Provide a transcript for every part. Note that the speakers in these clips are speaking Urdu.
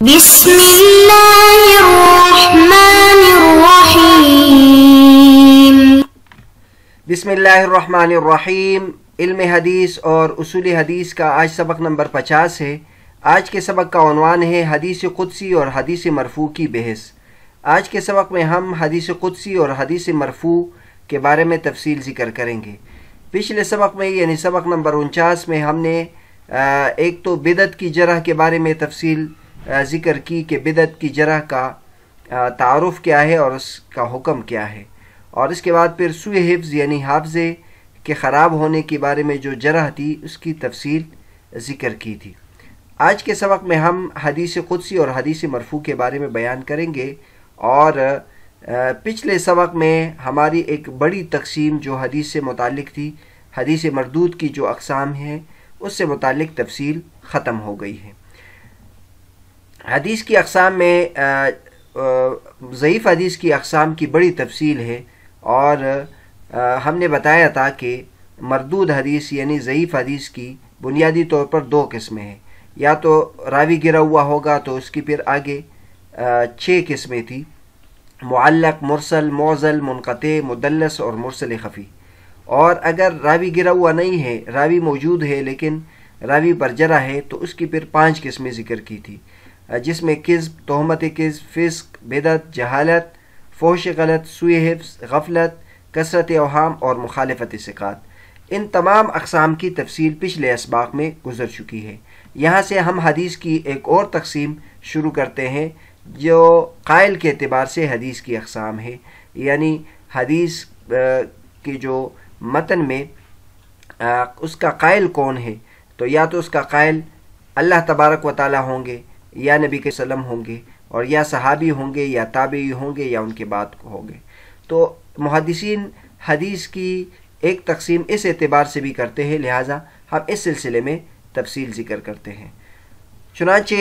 بسم اللہ الرحمن الرحیم۔ بسم اللہ الرحمن الرحیم۔ علم حدیث اور اصول حدیث کا آج سبق نمبر 50 ہے۔ آج کے سبق کا عنوان ہے حدیث قدسی اور حدیث مرفوع کی بحث۔ آج کے سبق میں ہم حدیث قدسی اور حدیث مرفوع کے بارے میں تفصیل ذکر کریں گے۔ پچھلے سبق میں یعنی سبق نمبر 49 میں ہم نے ایک تو بدعت کی جرح کے بارے میں تفصیل ذکر کی کہ بدعت کی جرح کا تعارف کیا ہے اور اس کا حکم کیا ہے، اور اس کے بعد پھر سوء حفظ یعنی حافظے کے خراب ہونے کے بارے میں جو جرح تھی اس کی تفصیل ذکر کی تھی۔ آج کے سبق میں ہم حدیث قدسی اور حدیث مرفوع کے بارے میں بیان کریں گے، اور پچھلے سبق میں ہماری ایک بڑی تقسیم جو حدیث سے متعلق تھی، حدیث مردود کی جو اقسام ہیں اس سے متعلق تفصیل ختم ہو گئی ہے۔ حدیث کی اقسام میں ضعیف حدیث کی اقسام کی بڑی تفصیل ہے، اور ہم نے بتایا تھا کہ مردود حدیث یعنی ضعیف حدیث کی بنیادی طور پر دو قسمیں ہیں، یا تو راوی گرا ہوا ہوگا تو اس کی پھر آگے 6 قسمیں تھی: معلق، مرسل، معضل، منقطع، مدلس اور مرسل خفی۔ اور اگر راوی گرا ہوا نہیں ہے، راوی موجود ہے لیکن راوی پر جرح ہے، تو اس کی پھر 5 قسمیں ذکر کی تھی، جس میں کذب، تہمت کذب، فسق، بدعت، جہالت، فحش غلط، سوء حفظ، غفلت، کثرت اوہام اور مخالفت ثقات۔ ان تمام اقسام کی تفصیل پچھلے اسباق میں گزر چکی ہے۔ یہاں سے ہم حدیث کی ایک اور تقسیم شروع کرتے ہیں جو قائل کے اعتبار سے حدیث کی اقسام ہے، یعنی حدیث کی جو متن میں اس کا قائل کون ہے، تو یا تو اس کا قائل اللہ تبارک و تعالی ہوں گے، یا نبی کے وسلم ہوں گے، اور یا صحابی ہوں گے، یا تابعی ہوں گے، یا ان کے بعد ہوں گے۔ تو محدثین حدیث کی ایک تقسیم اس اعتبار سے بھی کرتے ہیں، لہٰذا ہم اس سلسلے میں تفصیل ذکر کرتے ہیں۔ چنانچہ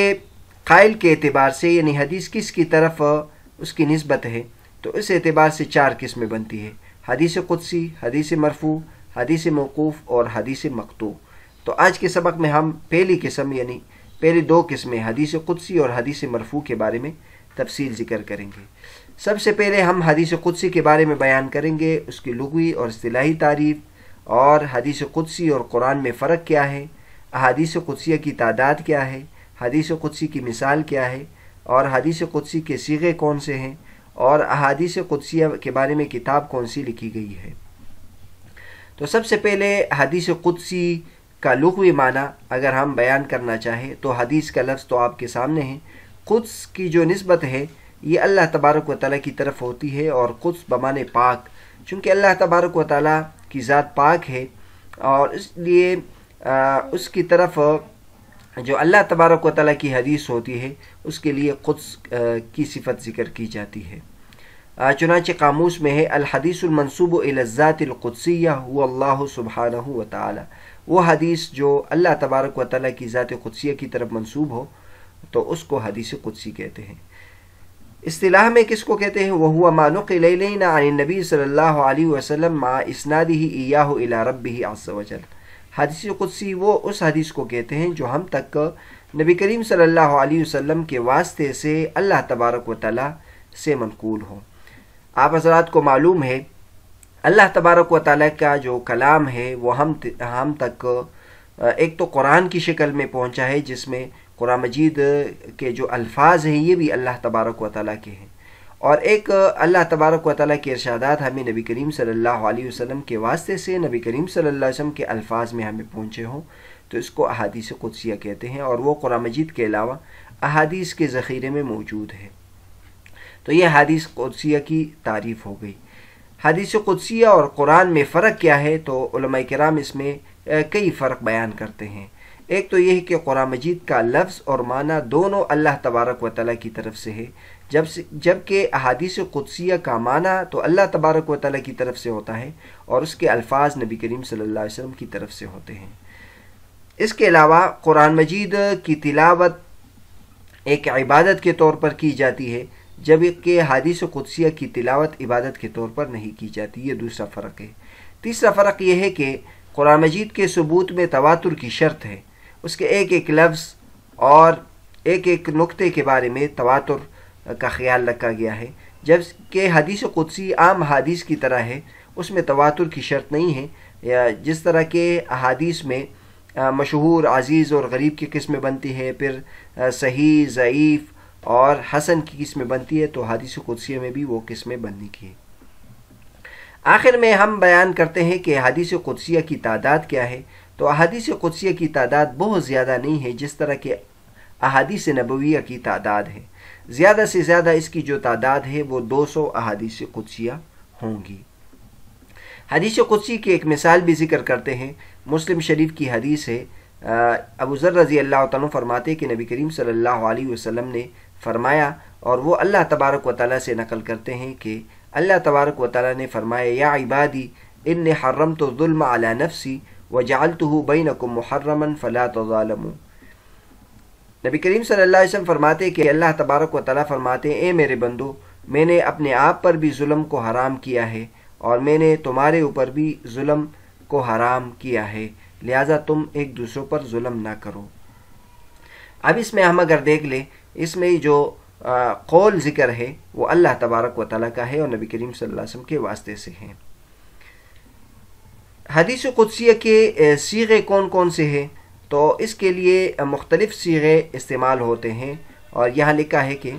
قائل کے اعتبار سے یعنی حدیث کس کی طرف اس کی نسبت ہے، تو اس اعتبار سے 4 قسمیں بنتی ہے: حدیث قدسی، حدیث مرفوع، حدیث موقوف اور حدیث مقطوع۔ تو آج کے سبق میں ہم پہلی قسم یعنی پہلی 2 قسمیں حدیث قدسی اور حدیث مرفوع کے بارے میں تفصیل ذکر کریں گے۔ سب سے پہلے ہم حدیث قدسی کے بارے میں بیان کریں گے، اس کی لغوی اور اصطلاحی تعریف، اور حدیث قدسی اور قرآن میں فرق کیا ہے، احادیث قدسیہ کی تعداد کیا ہے، حدیث قدسی کی مثال کیا ہے، اور حدیث قدسی کے صیغے کون سے ہیں، اور احادیث قدسیہ کے بارے میں کتاب کون سی لکھی گئی ہے۔ تو سب سے پہلے حدیث قدسی کا لغوی معنی اگر ہم بیان کرنا چاہیں تو حدیث کا لفظ تو آپ کے سامنے ہے۔ قدس کی جو نسبت ہے یہ اللہ تبارک و تعالیٰ کی طرف ہوتی ہے، اور قدس بمعنی پاک، چونکہ اللہ تبارک و تعالیٰ کی ذات پاک ہے، اور اس لیے اس کی طرف جو اللہ تبارک و تعالیٰ کی حدیث ہوتی ہے اس کے لیے قدس کی صفت ذکر کی جاتی ہے۔ چنانچہ قاموس میں ہے: الحدیث المنسوب الی الذات القدسیہ هو اللہ سبحانہ و تعالی۔ وہ حدیث جو اللہ تبارک و تعالیٰ کی ذات قدسیہ کی طرف منسوب ہو تو اس کو حدیث قدسی کہتے ہیں۔ اصطلاح میں کس کو کہتے ہیں؟ وَهُوَ مَا نُقِلَ إِلَيْنَا عَنِ النَّبِيِّ صلی اللہ علیہ وسلم مع إسنادہ إِيَّاهُ إِلَى رَبِّهِ عَزَّ وَجَلَّ۔ حدیث قدسی وہ اس حدیث کو کہتے ہیں جو ہم تک نبی کریم صلی اللہ علیہ وسلم کے واسطے سے اللہ تبارک و تعالیٰ سے منقول ہو۔ آپ حضرات کو معلوم ہے اللہ تبارک و تعالیٰ کا جو کلام ہے وہ ہم تک ایک تو قرآن کی شکل میں پہنچا ہے، جس میں قرآن مجید کے جو الفاظ ہیں یہ بھی اللہ تبارک و تعالیٰ کے ہیں، اور ایک اللہ تبارک و تعالیٰ کے ارشادات ہمیں نبی کریم صلی اللہ علیہ وسلم کے واسطے سے نبی کریم صلی اللہ علیہ وسلم کے الفاظ میں ہمیں پہنچے ہوں، تو اس کو احادیث قدسیہ کہتے ہیں، اور وہ قرآن مجید کے علاوہ احادیث کے ذخیرے میں موجود ہے۔ تو یہ حدیث قدسیہ کی تعریف ہو گئی۔ حدیث قدسیہ اور قرآن میں فرق کیا ہے؟ تو علماء کرام اس میں کئی فرق بیان کرتے ہیں۔ ایک تو یہ ہے کہ قرآن مجید کا لفظ اور معنی دونوں اللہ تبارک و تعالیٰ کی طرف سے ہے، جبکہ احادیث قدسیہ کا معنی تو اللہ تبارک و تعالیٰ کی طرف سے ہوتا ہے، اور اس کے الفاظ نبی کریم صلی اللہ علیہ وسلم کی طرف سے ہوتے ہیں۔ اس کے علاوہ قرآن مجید کی تلاوت ایک عبادت کے طور پر کی جاتی ہے، جبکہ حدیث قدسیہ کی تلاوت عبادت کے طور پر نہیں کی جاتی۔ یہ دوسرا فرق ہے۔ تیسرا فرق یہ ہے کہ قرآن مجید کے ثبوت میں تواتر کی شرط ہے، اس کے ایک ایک لفظ اور ایک ایک نقطے کے بارے میں تواتر کا خیال رکھا گیا ہے، جبکہ حدیث قدسی عام حدیث کی طرح ہے، اس میں تواتر کی شرط نہیں ہے، یا جس طرح کے احادیث میں مشہور، عزیز اور غریب کی قسمیں بنتی ہے، پھر صحیح، ضعیف اور حسن کی قسمیں بنتی ہے، تو حدیث قدسیہ میں بھی وہ قسمیں بننے کی ہے۔ آخر میں ہم بیان کرتے ہیں کہ حدیث قدسیہ کی تعداد کیا ہے۔ تو احادیث قدسیہ کی تعداد بہت زیادہ نہیں ہے جس طرح کہ احادیث نبویہ کی تعداد ہے۔ زیادہ سے زیادہ اس کی جو تعداد ہے وہ 200 احادیث قدسیہ ہوں گی۔ حدیث قدسی کی ایک مثال بھی ذکر کرتے ہیں۔ مسلم شریف کی حدیث ہے، ابو ذر رضی اللہ تعالیٰ فرماتے کہ نبی کریم صلی اللہ علیہ وسلم نے فرمایا، اور وہ اللہ تبارک و تعالیٰ سے نقل کرتے ہیں کہ اللہ تبارک و تعالیٰ نے فرمایا، یا عبادی انی حرمت الظلم علی نفسی وجعلتہ بینکم محرما فلا تظالموا۔ نبی کریم صلی اللہ علیہ وسلم فرماتے کہ اللہ تبارک و تعالیٰ فرماتے، اے میرے بندو، میں نے اپنے آپ پر بھی ظلم کو حرام کیا ہے اور میں نے تمہارے اوپر بھی ظلم کو حرام کیا ہے، لہذا تم ایک دوسروں پر ظلم نہ کرو۔ اب اس میں ہم اگر دیکھ لیں، اس میں جو قول ذکر ہے وہ اللہ تبارک و تعالیٰ کا ہے اور نبی کریم صلی اللہ علیہ وسلم کے واسطے سے ہیں۔ حدیث قدسیہ کے صیغے کون کون سے ہیں؟ تو اس کے لیے مختلف صیغے استعمال ہوتے ہیں، اور یہاں لکھا ہے کہ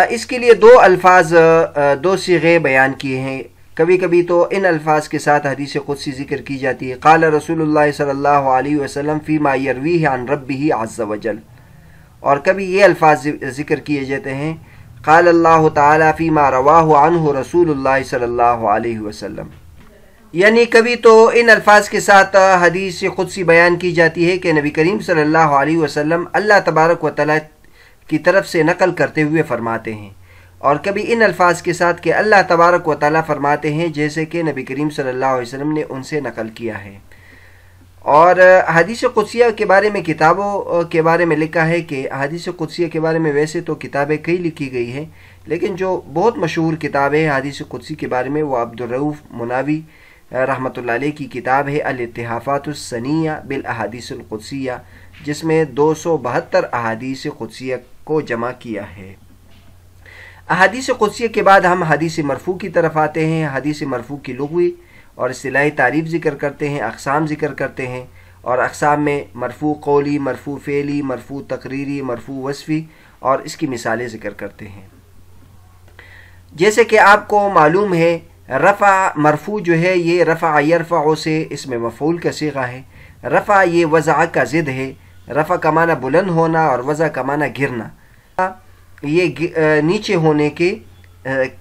اس کے لیے دو صیغے بیان کیے ہیں۔ کبھی کبھی تو ان الفاظ کے ساتھ حدیث قدسی ذکر کی جاتی ہے، قال رسول اللہ صلی اللہ علیہ وسلم فیما یرویہ عن ربہ عز وجل، اور کبھی یہ الفاظ ذکر کیے جاتے ہیں، قال اللہ تعالی فیما رواہ عنہ رسول اللہ صلی اللہ علیہ وسلم۔ یعنی کبھی تو ان الفاظ کے ساتھ حدیث قدسی بیان کی جاتی ہے کہ نبی کریم صلی اللہ علیہ وسلم اللہ تبارک و تعالیٰ کی طرف سے نقل کرتے ہوئے فرماتے ہیں، اور کبھی ان الفاظ کے ساتھ کہ اللہ تبارک و تعالیٰ فرماتے ہیں جیسے کہ نبی کریم صلی اللہ علیہ وسلم نے ان سے نقل کیا ہے۔ اور حدیث قدسیہ کے بارے میں کتابوں کے بارے میں لکھا ہے کہ حدیث قدسیہ کے بارے میں ویسے تو کتابیں کئی لکھی گئی ہیں، لیکن جو بہت مشہور کتاب ہے حدیث قدسی کے بارے میں وہ عبدالرؤف مناوی رحمۃ اللہ علیہ کی کتاب ہے الاتحافات السنیہ بالاحادیث القدسیہ، جس میں 272 احادیث قدسیہ کو جمع کیا ہے۔ احادیث قدسیہ کے بعد ہم حدیث مرفوع کی طرف آتے ہیں۔ حدیث مرفوع کی لغوی اور اصطلاحی تعریف ذکر کرتے ہیں، اقسام ذکر کرتے ہیں، اور اقسام میں مرفوع قولی، مرفوع فعلی، مرفوع تقریری، مرفوع وصفی، اور اس کی مثالیں ذکر کرتے ہیں۔ جیسے کہ آپ کو معلوم ہے، رفع مرفوع جو ہے یہ رفع یرفع سے اس میں مفعول کا صیغہ ہے۔ رفع یہ وضع کا ضد ہے، رفع کا معنی بلند ہونا اور وضع کا معنی گرنا، یہ نیچے ہونے کے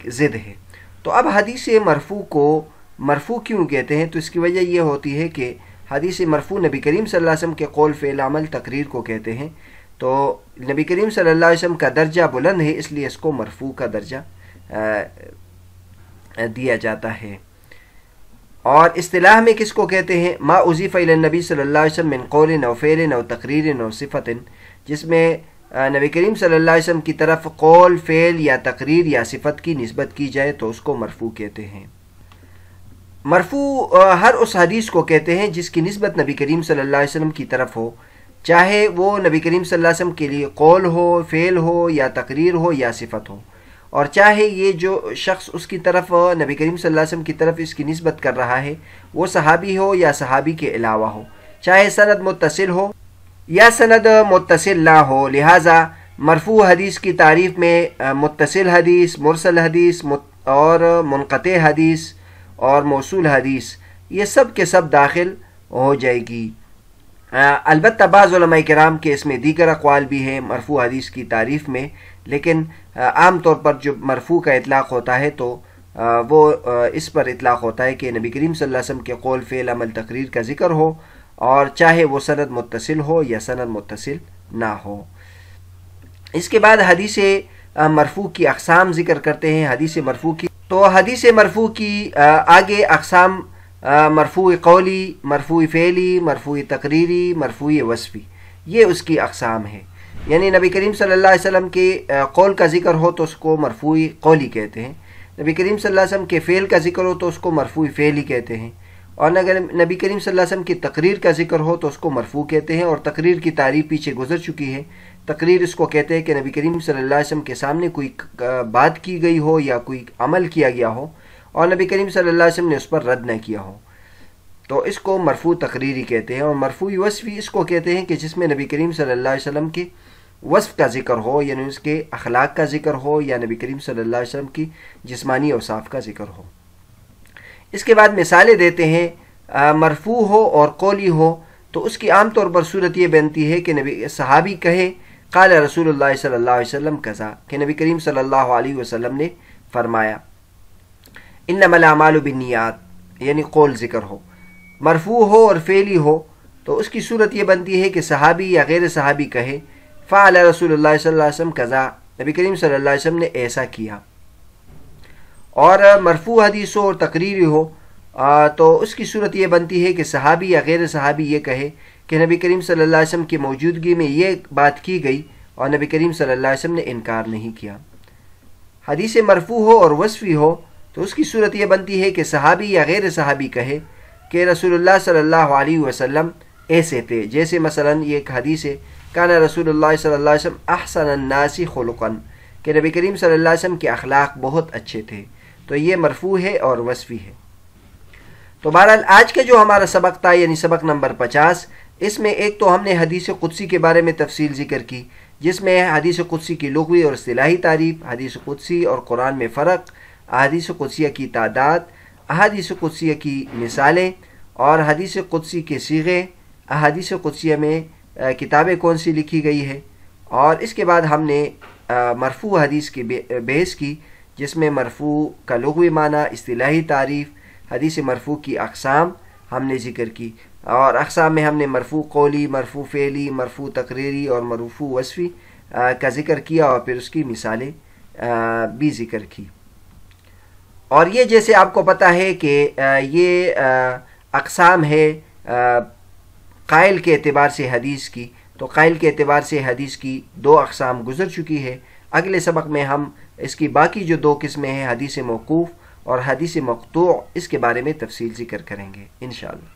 ضد ہے۔ تو اب حدیث مرفوع کو مرفوع کیوں کہتے ہیں؟ تو اس کی وجہ یہ ہوتی ہے کہ حدیث مرفوع نبی کریم صلی اللہ علیہ وسلم کے قول، فعل، عمل، تقریر کو کہتے ہیں، تو نبی کریم صلی اللہ علیہ وسلم کا درجہ بلند ہے، اس لیے اس کو مرفوع کا درجہ دیا جاتا ہے۔ اور اصطلاح میں کس کو کہتے ہیں؟ ما اضیف الی النبی صلی اللہ علیہ وسلم من قول او فعل او تقریر او صفت، جس میں نبی کریم صلی اللہ علیہ وسلم کی طرف قول، فعل یا تقریر یا صفت کی نسبت کی جائے تو اس کو مرفوع کہتے ہیں۔ مرفوع ہر اس حدیث کو کہتے ہیں جس کی نسبت نبی کریم صلی اللہ علیہ وسلم کی طرف ہو، چاہے وہ نبی کریم صلی اللہ علیہ وسلم کے لیے قول ہو، فعل ہو یا تقریر ہو یا صفت ہو، اور چاہے یہ جو شخص اس کی طرف نبی کریم صلی اللہ علیہ وسلم کی طرف اس کی نسبت کر رہا ہے وہ صحابی ہو یا صحابی کے علاوہ ہو، چاہے سند متصل ہو یا سند متصل نہ ہو۔ لہٰذا مرفوع حدیث کی تعریف میں متصل حدیث، مرسل حدیث اور منقطع حدیث اور موصول حدیث یہ سب کے سب داخل ہو جائے گی۔ البتہ بعض علماء کرام کے اس میں دیگر اقوال بھی ہیں مرفوع حدیث کی تعریف میں، لیکن عام طور پر جو مرفوع کا اطلاق ہوتا ہے تو وہ اس پر اطلاق ہوتا ہے کہ نبی کریم صلی اللہ علیہ وسلم کے قول، فعل، عمل، تقریر کا ذکر ہو، اور چاہے وہ سند متصل ہو یا سند متصل نہ ہو۔ اس کے بعد حدیث مرفوع کی اقسام ذکر کرتے ہیں۔ حدیث مرفوع کی تو حدیث مرفوع کی آگے اقسام مرفوع قولی، مرفوع فعلی، مرفوع تقریری، مرفوع وصفی، یہ اس کی اقسام ہے۔ یعنی نبی کریم صلی اللہ علیہ وسلم کے قول کا ذکر ہو تو اس کو مرفوع قولی کہتے ہیں، نبی کریم صلی اللہ علیہ وسلم کے فعل کا ذکر ہو تو اس کو مرفوع فعلی کہتے ہیں، اور اگر نبی کریم صلی اللہ علیہ وسلم کی تقریر کا ذکر ہو تو اس کو مرفوع کہتے ہیں۔ اور تقریر کی تعریف پیچھے گزر چکی ہے تقریر اس کو کہتے ہیں کہ نبی کریم صلی اللہ علیہ وسلم کے سامنے کوئی بات کی گئی ہو یا کوئی عمل کیا گیا ہو اور نبی کریم صلی اللہ علیہ وسلم نے اس پر رد نہ کیا ہو، تو اس کو مرفوع تقریری کہتے ہیں۔ اور مرفوع وصفی اس کو کہتے ہیں کہ جس میں نبی کریم صلی اللہ علیہ وسلم کے وصف کا ذکر ہو، یعنی اس کے اخلاق کا ذکر ہو یا نبی کریم صلی اللہ علیہ وسلم کی جسمانی اوصاف کا ذکر ہو۔ اس کے بعد مثالیں دیتے ہیں، مرفوع ہو اور قولی ہو تو اس کی عام طور پر صورت یہ بنتی ہے کہ صحابی کہے قال رسول اللہ صلی اللہ علیہ وسلم کذا، کہ نبی کریم صلی اللہ علیہ وسلم نے فرمایا۔ انما الاعمال بالنیات، یعنی قول ذکر ہو۔ مرفوع ہو اور فعلی ہو تو اس کی صورت یہ بنتی ہے کہ صحابی یا غیر صحابی کہے فعل رسول اللہ صلی اللہ علیہ وسلم کذا، نبی کریم صلی اللہ علیہ وسلم نے ایسا کیا۔ اور مرفوع حدیث ہو اور تقریری ہو تو اس کی صورت یہ بنتی ہے کہ صحابی یا غیر صحابی یہ کہے کہ نبی کریم صلی اللہ علیہ وسلم کی موجودگی میں یہ بات کی گئی اور نبی کریم صلی اللہ علیہ وسلم نے انکار نہیں کیا۔ حدیث مرفوع ہو اور وصفی ہو تو اس کی صورت یہ بنتی ہے کہ صحابی یا غیر صحابی کہے کہ رسول اللہ صلی اللہ علیہ وسلم ایسے تھے، جیسے مثلا یہ ایک حدیث ہے کان رسول اللہ صلی اللہ علیہ وسلم احسن الناس خلقا، کہ نبی کریم صلی اللہ علیہ وسلم کے اخلاق بہت اچھے تھے، تو یہ مرفوع ہے اور وصفی ہے۔ تو بہرحال آج کا جو ہمارا سبق تھا یعنی سبق نمبر 50، اس میں ایک تو ہم نے حدیث قدسی کے بارے میں تفصیل ذکر کی، جس میں حدیث قدسی کی لغوی اور اصطلاحی تعریف، حدیث قدسی اور قرآن میں فرق، احادیث قدسیہ کی تعداد، احادیث قدسیہ کی مثالیں اور حدیث قدسی کے صیغے، احادیث قدسیہ میں کتابیں کون سی لکھی گئی ہے، اور اس کے بعد ہم نے مرفوع حدیث کی بحث کی، جس میں مرفوع کا لغوی معنی، اصطلاحی تعریف، حدیث مرفوع کی اقسام ہم نے ذکر کی، اور اقسام میں ہم نے مرفوع قولی، مرفوع فعلی، مرفوع تقریری اور مرفوع وصفی کا ذکر کیا، اور پھر اس کی مثالیں بھی ذکر کی۔ اور یہ جیسے آپ کو پتہ ہے کہ یہ اقسام ہے قائل کے اعتبار سے حدیث کی، تو قائل کے اعتبار سے حدیث کی 2 اقسام گزر چکی ہے۔ اگلے سبق میں ہم اس کی باقی جو 2 قسمیں ہیں، حدیث موقوف اور حدیث مقطوع، اس کے بارے میں تفصیل ذکر کریں گے انشاءاللہ۔